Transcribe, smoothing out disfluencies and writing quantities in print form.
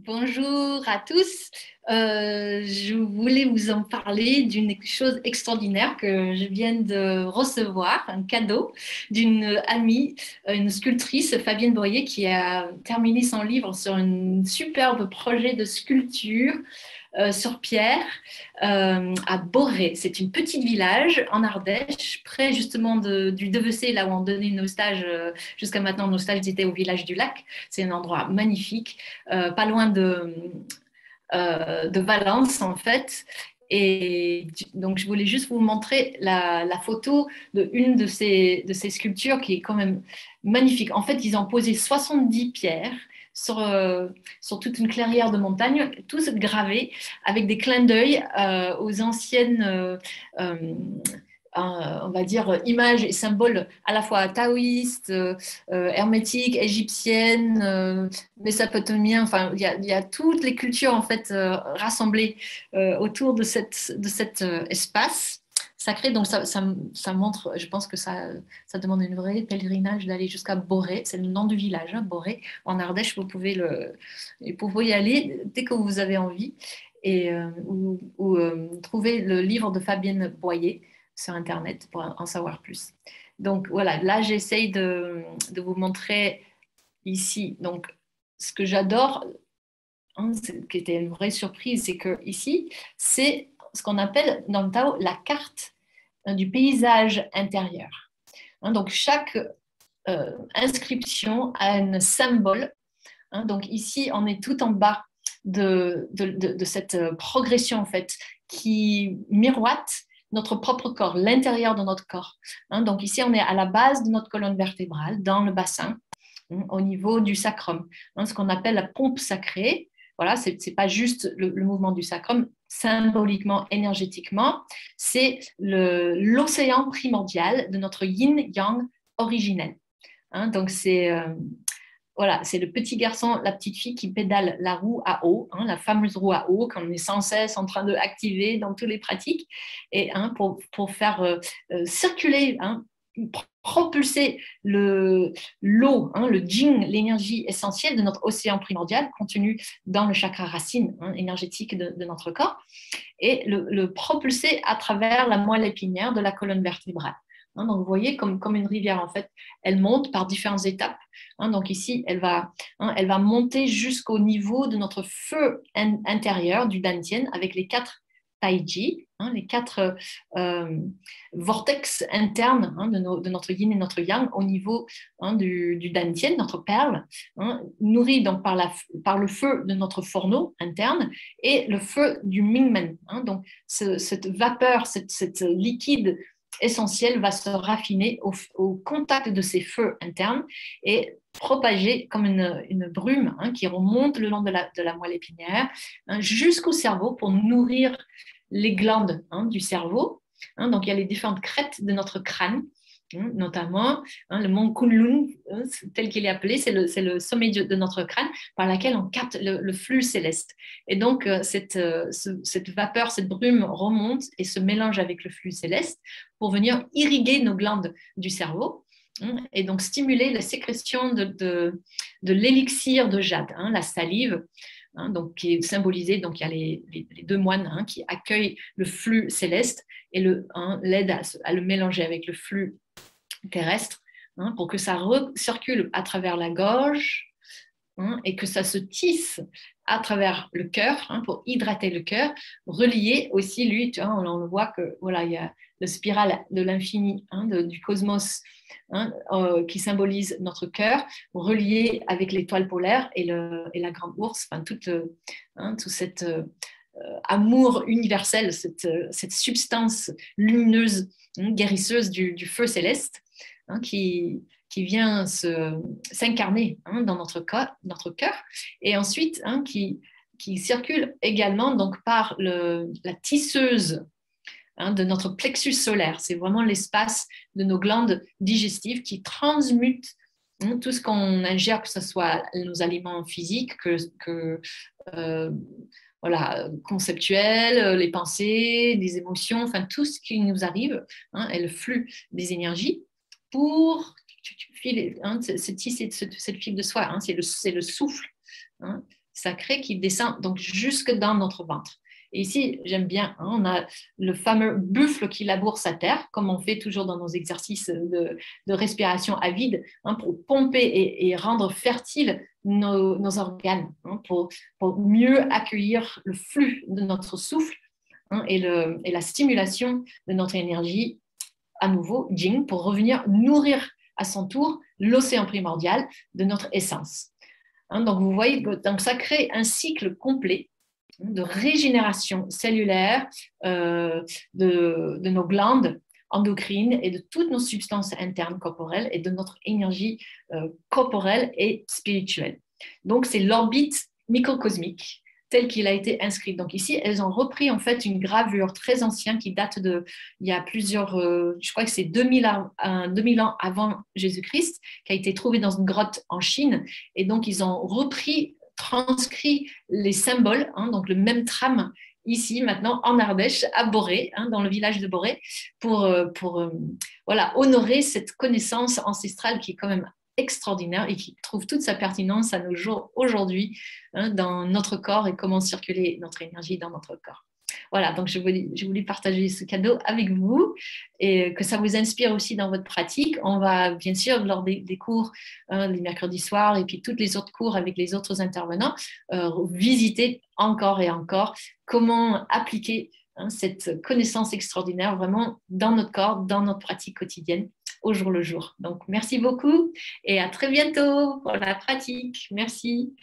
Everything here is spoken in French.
Bonjour à tous. Je voulais vous en parler d'une chose extraordinaire que je viens de recevoir, un cadeau d'une amie, une sculptrice, Fabienne Boyer, qui a terminé son livre sur un superbe projet de sculpture sur pierre à Boré. C'est un petit village en Ardèche, près justement du Devecé, là où on donnait nos stages. Jusqu'à maintenant, nos stages étaient au village du Lac. C'est un endroit magnifique, pas loin de Valence en fait. Et donc, je voulais juste vous montrer la photo d'une de ces sculptures qui est quand même magnifique. En fait, ils ont posé 70 pierres sur toute une clairière de montagne, tous gravés avec des clins d'œil aux anciennes on va dire, images et symboles à la fois taoïstes, hermétiques, égyptiennes, mésopotamiens. Enfin, il y a toutes les cultures en fait rassemblées autour de cet espace sacré. Donc, ça montre, je pense que ça demande un vrai pèlerinage d'aller jusqu'à Boré. C'est le nom du village, hein, Boré. En Ardèche, vous pouvez y aller dès que vous avez envie et trouver le livre de Fabienne Boyer sur Internet pour en savoir plus. Donc voilà, là j'essaye de vous montrer ici. Donc ce que j'adore, hein, qui était une vraie surprise, c'est que ici c'est ce qu'on appelle dans le Tao la carte du paysage intérieur. Hein, donc chaque inscription a un symbole. Hein, donc ici on est tout en bas de cette progression en fait qui miroite notre propre corps, l'intérieur de notre corps. Hein, donc ici, on est à la base de notre colonne vertébrale, dans le bassin, hein, au niveau du sacrum, hein, ce qu'on appelle la pompe sacrée. Voilà, ce n'est pas juste le mouvement du sacrum, symboliquement, énergétiquement, c'est l'océan primordial de notre yin-yang originel. Hein, donc voilà, c'est le petit garçon, la petite fille qui pédale la roue à eau, hein, la fameuse roue à eau qu'on est sans cesse en train d'activer dans toutes les pratiques, et hein, pour faire circuler, hein, propulser l'eau, hein, le jing, l'énergie essentielle de notre océan primordial contenu dans le chakra racine, hein, énergétique de notre corps, et le propulser à travers la moelle épinière de la colonne vertébrale. Hein, donc, vous voyez, comme une rivière, en fait, elle monte par différentes étapes. Hein, donc, ici, elle va monter jusqu'au niveau de notre feu intérieur du Dantian avec les 4 taiji, hein, les 4 vortex internes, hein, de notre yin et notre yang au niveau, hein, du Dantian, notre perle, hein, nourrie donc par le feu de notre fourneau interne et le feu du Mingmen. Hein, donc, cette vapeur, cette liquide essentiel va se raffiner au contact de ces feux internes et propager comme une brume, hein, qui remonte le long de la moelle épinière, hein, jusqu'au cerveau pour nourrir les glandes, hein, du cerveau. Hein, donc il y a les différentes crêtes de notre crâne, hein, notamment, hein, le mont Kunlun, hein, tel qu'il est appelé, c'est le sommet de notre crâne par laquelle on capte le flux céleste. Et donc cette vapeur, cette brume remonte et se mélange avec le flux céleste pour venir irriguer nos glandes du cerveau, hein, et donc stimuler la sécrétion de l'élixir de jade, hein, la salive, hein, donc, qui est symbolisée. Donc il y a les 2 moines, hein, qui accueillent le flux céleste et l'aident à le mélanger avec le flux terrestre, hein, pour que ça recircule à travers la gorge, hein, et que ça se tisse à travers le cœur, hein, pour hydrater le cœur, relié aussi, lui, tu vois, on le voit que voilà, il y a le spirale de l'infini, hein, du cosmos, hein, qui symbolise notre cœur, relié avec l'étoile polaire et la grande ours, enfin, tout cet amour universel, cette substance lumineuse, hein, guérisseuse du feu céleste, hein, qui vient s'incarner, hein, dans notre cœur, et ensuite, hein, qui circule également donc par la tisseuse, hein, de notre plexus solaire. C'est vraiment l'espace de nos glandes digestives qui transmutent, hein, tout ce qu'on ingère, que ce soit nos aliments physiques, euh, voilà, conceptuels, les pensées, les émotions, enfin tout ce qui nous arrive, hein, et le flux des énergies pour filer, hein, cette fibre de soi, hein, c'est le souffle, hein, sacré qui descend donc jusque dans notre ventre. Et ici, j'aime bien, hein, on a le fameux buffle qui laboure sa terre, comme on fait toujours dans nos exercices de respiration à vide, hein, pour pomper et rendre fertiles nos organes, hein, pour mieux accueillir le flux de notre souffle, hein, et la stimulation de notre énergie, à nouveau, Jing, pour revenir nourrir à son tour l'océan primordial de notre essence. Hein, donc, vous voyez, donc ça crée un cycle complet de régénération cellulaire de nos glandes endocrines et de toutes nos substances internes corporelles et de notre énergie corporelle et spirituelle. Donc, c'est l'orbite microcosmique tel qu'il a été inscrit. Donc ici, elles ont repris en fait une gravure très ancienne qui date de, il y a plusieurs, je crois que c'est 2000 ans avant Jésus-Christ, qui a été trouvée dans une grotte en Chine. Et donc, ils ont repris, transcrit les symboles, hein, donc le même trame ici maintenant en Ardèche, à Boré, hein, dans le village de Boré, pour voilà, honorer cette connaissance ancestrale qui est quand même extraordinaire et qui trouve toute sa pertinence à nos jours aujourd'hui, hein, dans notre corps et comment circuler notre énergie dans notre corps. Voilà, donc je voulais partager ce cadeau avec vous et que ça vous inspire aussi dans votre pratique. On va bien sûr, lors des cours, les mercredis soirs et puis toutes les autres cours avec les autres intervenants, visiter encore et encore comment appliquer, hein, cette connaissance extraordinaire vraiment dans notre corps, dans notre pratique quotidienne, au jour le jour. Donc, merci beaucoup et à très bientôt pour la pratique. Merci.